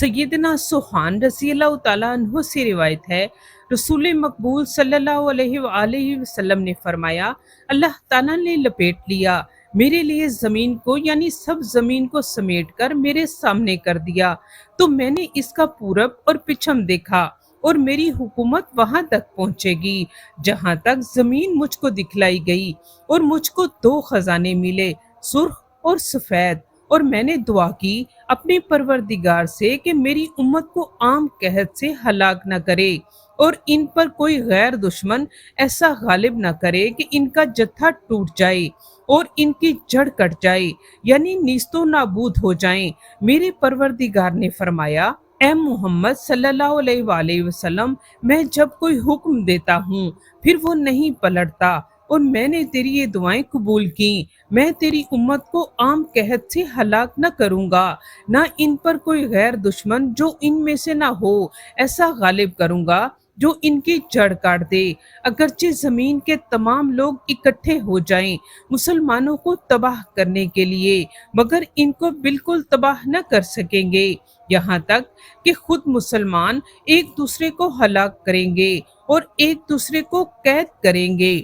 सैयदना सुहान रज़ी अल्लाह तआला अन्हु से रिवायत है, रसूल मकबूल सल्लल्लाहु अलैहि वसल्लम ने फरमाया, अल्लाह ताला ने लपेट लिया मेरे लिए ज़मीन को, यानी सब ज़मीन को समेट कर मेरे सामने कर दिया। तो मैंने इसका पूरब और पिछम देखा और मेरी हुकूमत वहां तक पहुंचेगी जहां तक ज़मीन मुझको दिखलाई गई, और मुझको दो खजाने मिले, सुर्ख और सफ़ेद। और मैंने दुआ की अपने परवरदिगार से कि मेरी उम्मत को आम कहत से हलाक न करे और इन पर कोई गैर दुश्मन ऐसा गालिब न करे कि इनका जत्था टूट जाए और इनकी जड़ कट जाए, यानी नीस्तो नाबूद हो जाएं। मेरे परवरदिगार ने फरमाया, ए मोहम्मद सल्लल्लाहु अलैहि वसल्लम, मैं जब कोई हुक्म देता हूँ फिर वो नहीं पलटता, और मैंने तेरी ये दुआएं कबूल की। मैं तेरी उम्मत को आम कहत से हलाक न करूंगा, ना इन पर कोई गैर दुश्मन जो इनमें से ना हो ऐसा गालिब करूंगा जो इनकी जड़ काट दे। अगरचे जमीन के तमाम लोग इकट्ठे हो जाएं मुसलमानों को तबाह करने के लिए, मगर इनको बिल्कुल तबाह न कर सकेंगे, यहाँ तक कि खुद मुसलमान एक दूसरे को हलाक करेंगे और एक दूसरे को कैद करेंगे।